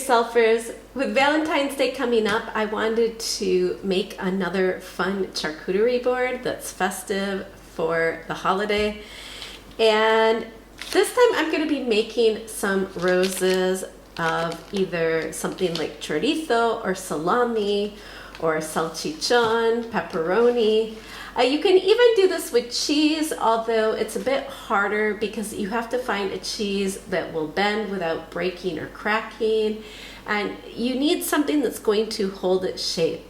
do-it-yourselfers. With Valentine's Day coming up, I wanted to make another fun charcuterie board that's festive for the holiday. And this time I'm going to be making some roses of either something like chorizo or salami or salchichon, pepperoni. You can even do this with cheese, although it's a bit harder because you have to find a cheese that will bend without breaking or cracking, and you need something that's going to hold its shape.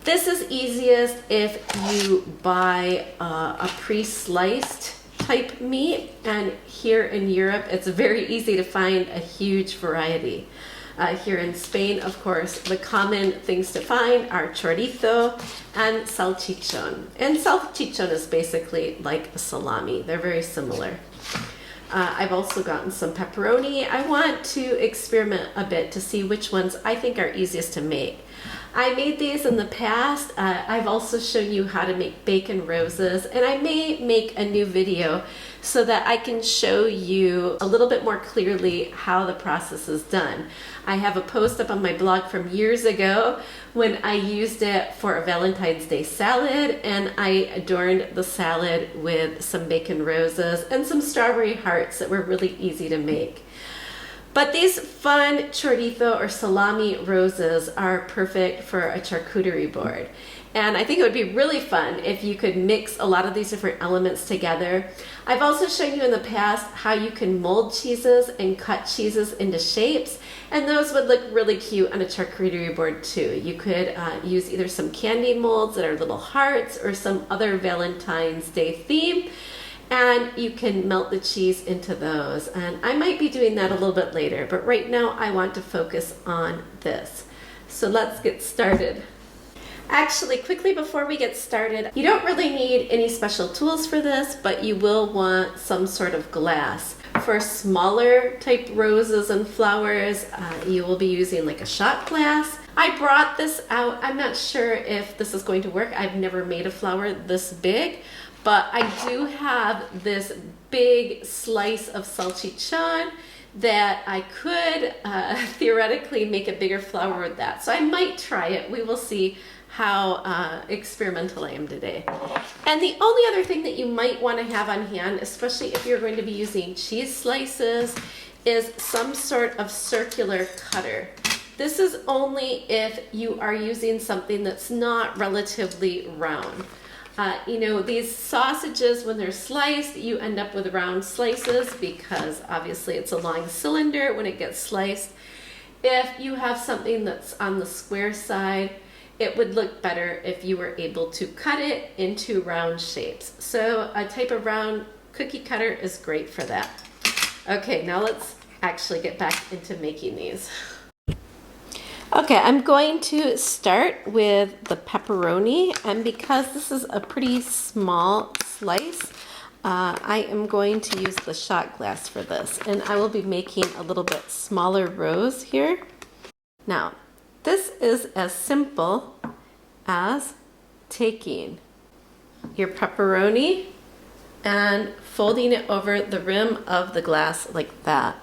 This is easiest if you buy a pre-sliced type meat, and here in Europe it's very easy to find a huge variety. Here in Spain, of course, the common things to find are chorizo and salchichon. And salchichon is basically like a salami. They're very similar. I've also gotten some pepperoni. I want to experiment a bit to see which ones I think are easiest to make. I made these in the past. I've also shown you how to make bacon roses, and I may make a new video so that I can show you a little bit more clearly how the process is done. I have a post up on my blog from years ago when I used it for a Valentine's Day salad, and I adorned the salad with some bacon roses and some strawberry hearts that were really easy to make. But these fun chorizo or salami roses are perfect for a charcuterie board. And I think it would be really fun if you could mix a lot of these different elements together. I've also shown you in the past how you can mold cheeses and cut cheeses into shapes, and those would look really cute on a charcuterie board too. You could use either some candy molds that are little hearts or some other Valentine's Day theme, and you can melt the cheese into those. And I might be doing that a little bit later, but right now I want to focus on this. So let's get started. Actually, quickly before we get started, you don't really need any special tools for this, but you will want some sort of glass. For smaller type roses and flowers, you will be using like a shot glass. I brought this out. I'm not sure if this is going to work. I've never made a flower this big, but I do have this big slice of salchichon that I could theoretically make a bigger flower with that. So I might try it. We will see how experimental I am today. And the only other thing that you might want to have on hand, especially if you're going to be using cheese slices, is some sort of circular cutter. This is only if you are using something that's not relatively round. You know, these sausages, when they're sliced, you end up with round slices because obviously it's a long cylinder when it gets sliced. If you have something that's on the square side, it would look better if you were able to cut it into round shapes. So a type of round cookie cutter is great for that. Okay, now let's actually get back into making these. Okay, I'm going to start with the pepperoni, and because this is a pretty small slice, I am going to use the shot glass for this, and I will be making a little bit smaller rows here. Now, this is as simple as taking your pepperoni and folding it over the rim of the glass like that.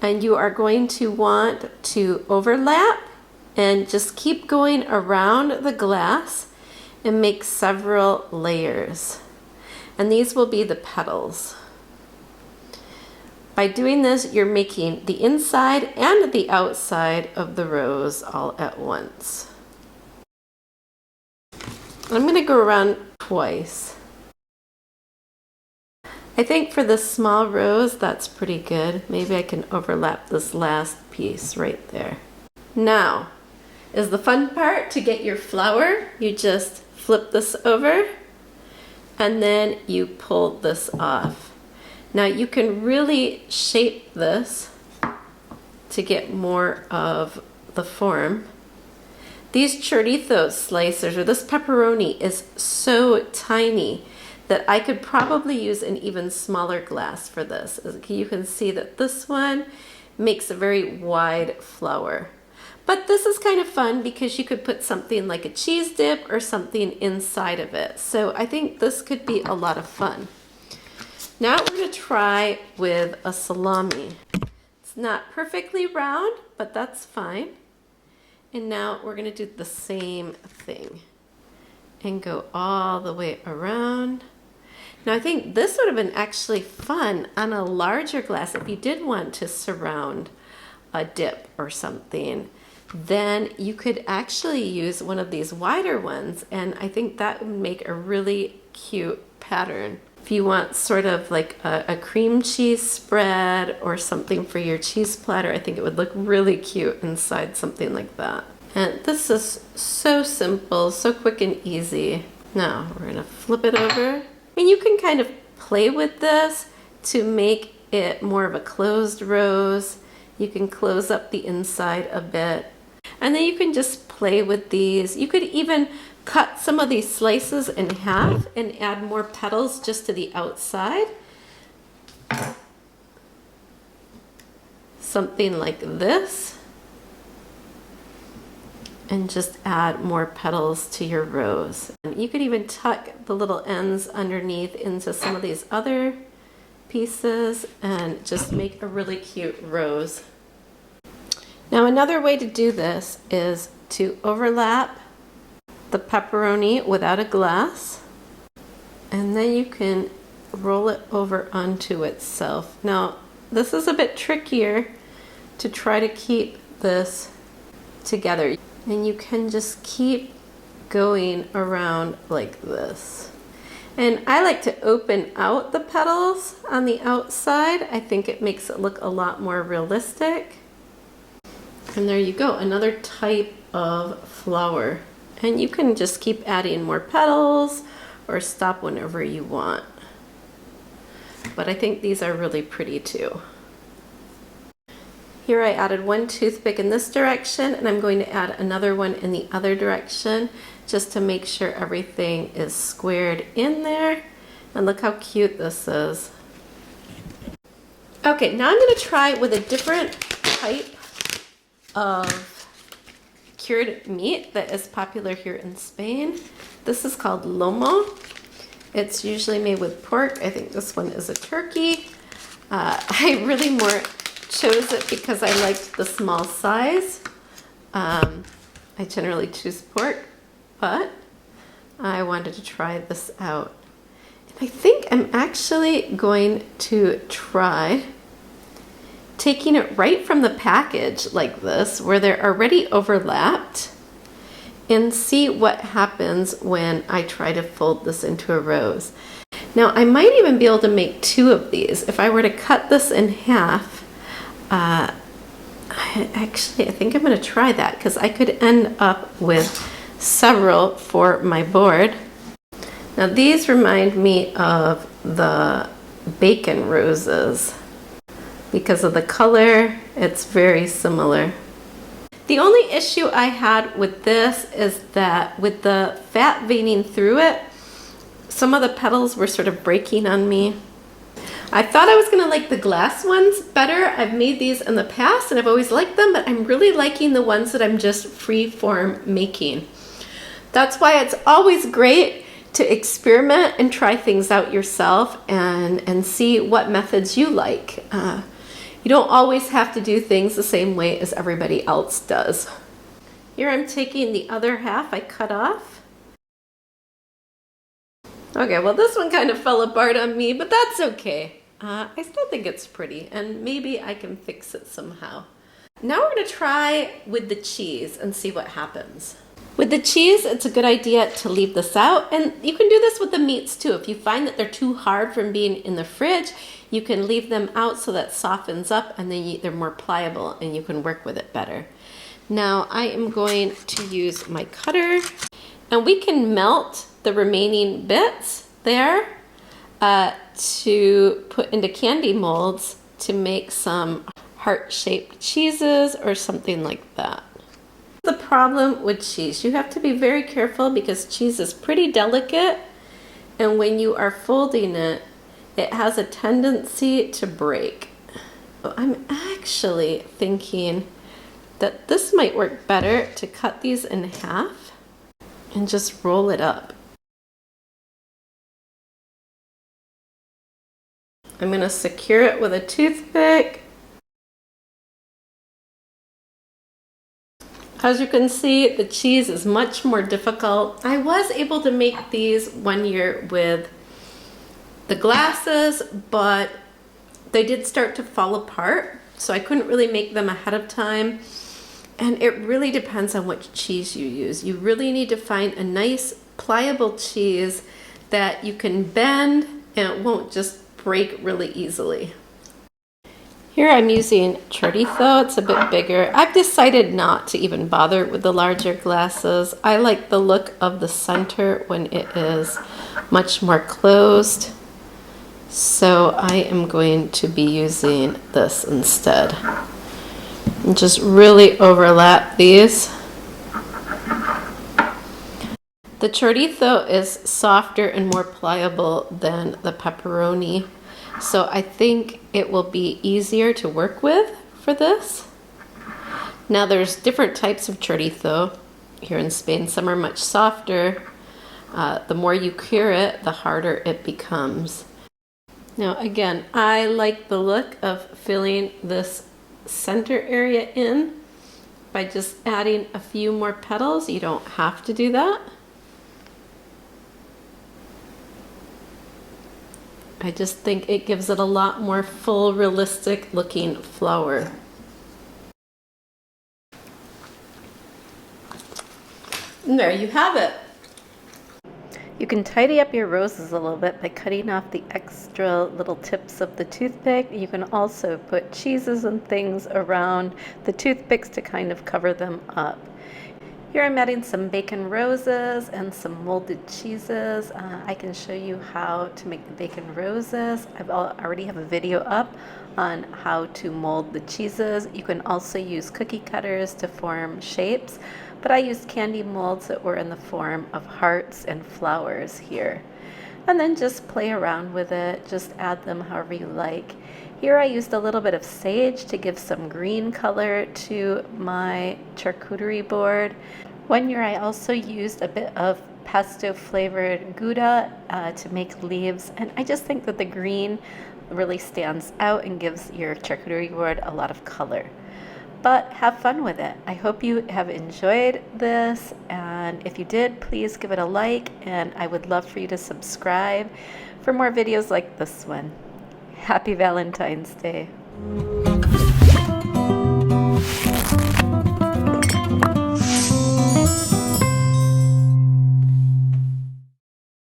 And you are going to want to overlap and just keep going around the glass and make several layers. And these will be the petals. By doing this, you're making the inside and the outside of the rose all at once. I'm going to go around twice. I think for this small rose, that's pretty good. Maybe I can overlap this last piece right there. Now is the fun part. To get your flower, you just flip this over and then you pull this off. Now you can really shape this to get more of the form. These chorizo slicers, or this pepperoni, is so tiny that I could probably use an even smaller glass for this. As you can see that this one makes a very wide flower. But this is kind of fun because you could put something like a cheese dip or something inside of it. So I think this could be a lot of fun. Now we're going to try with a salami. It's not perfectly round, but that's fine. And now we're gonna do the same thing and go all the way around. Now I think this would have been actually fun on a larger glass if you did want to surround a dip or something. Then you could actually use one of these wider ones, and I think that would make a really cute pattern. If you want sort of like a cream cheese spread or something for your cheese platter, I think it would look really cute inside something like that. And this is so simple, so quick and easy. Now we're gonna flip it over. And you can kind of play with this to make it more of a closed rose. You can close up the inside a bit. And then you can just play with these. You could even cut some of these slices in half and add more petals just to the outside. Something like this. And just add more petals to your rose. And you could even tuck the little ends underneath into some of these other pieces and just make a really cute rose. Now another way to do this is to overlap the pepperoni without a glass, and then you can roll it over onto itself. Now this is a bit trickier to try to keep this together, and you can just keep going around like this. And I like to open out the petals on the outside. I think it makes it look a lot more realistic. And there you go, another type of flower. And you can just keep adding more petals or stop whenever you want. But I think these are really pretty too. Here I added one toothpick in this direction, and I'm going to add another one in the other direction just to make sure everything is squared in there. And look how cute this is. Okay, now I'm going to try with a different type of cured meat that is popular here in Spain. This is called lomo. It's usually made with pork. I think this one is a turkey. I really more chose it because I liked the small size. I generally choose pork, but I wanted to try this out. And I think I'm actually going to try taking it right from the package like this, where they're already overlapped, and see what happens when I try to fold this into a rose. Now I might even be able to make two of these. If I were to cut this in half, I think I'm going to try that because I could end up with several for my board. Now these remind me of the bacon roses because of the color. It's very similar. The only issue I had with this is that with the fat veining through it, some of the petals were sort of breaking on me. I thought I was going to like the glass ones better. I've made these in the past and I've always liked them, but I'm really liking the ones that I'm just free form making. That's why it's always great to experiment and try things out yourself and see what methods you like. You don't always have to do things the same way as everybody else does. Here I'm taking the other half I cut off. Okay, well this one kind of fell apart on me, but that's okay. I still think it's pretty, and maybe I can fix it somehow. Now we're going to try with the cheese and see what happens. With the cheese, it's a good idea to leave this out, and you can do this with the meats too. If you find that they're too hard from being in the fridge, you can leave them out so that softens up, and then they're more pliable and you can work with it better. Now I am going to use my cutter, and we can melt the remaining bits there to put into candy molds to make some heart-shaped cheeses or something like that. The problem with cheese, you have to be very careful because cheese is pretty delicate, and when you are folding it, it has a tendency to break. I'm actually thinking that this might work better to cut these in half and just roll it up. I'm going to secure it with a toothpick As you can see, the cheese is much more difficult. I was able to make these one year with the glasses, but they did start to fall apart, so I couldn't really make them ahead of time. And it really depends on which cheese you use. You really need to find a nice pliable cheese that you can bend and it won't just break really easily. Here I'm using chorizo. It's a bit bigger. I've decided not to even bother with the larger glasses. I like the look of the center when it is much more closed. So I am going to be using this instead. And just really overlap these. The chorizo is softer and more pliable than the pepperoni. So I think it will be easier to work with for this. Now there's different types of chorizo here in Spain. Some are much softer. The more you cure it, the harder it becomes. Now again, I like the look of filling this center area in by just adding a few more petals. You don't have to do that. I just think it gives it a lot more full, realistic looking flower. And there you have it. You can tidy up your roses a little bit by cutting off the extra little tips of the toothpick. You can also put cheeses and things around the toothpicks to kind of cover them up. Here I'm adding some bacon roses and some molded cheeses. I can show you how to make the bacon roses. Already have a video up on how to mold the cheeses. You can also use cookie cutters to form shapes, but I used candy molds that were in the form of hearts and flowers here. And then just play around with it, just add them however you like. Here I used a little bit of sage to give some green color to my charcuterie board. One year I also used a bit of pesto flavored Gouda to make leaves, and I just think that the green really stands out and gives your charcuterie board a lot of color. But have fun with it. I hope you have enjoyed this, and if you did, please give it a like, and I would love for you to subscribe for more videos like this one. Happy Valentine's Day.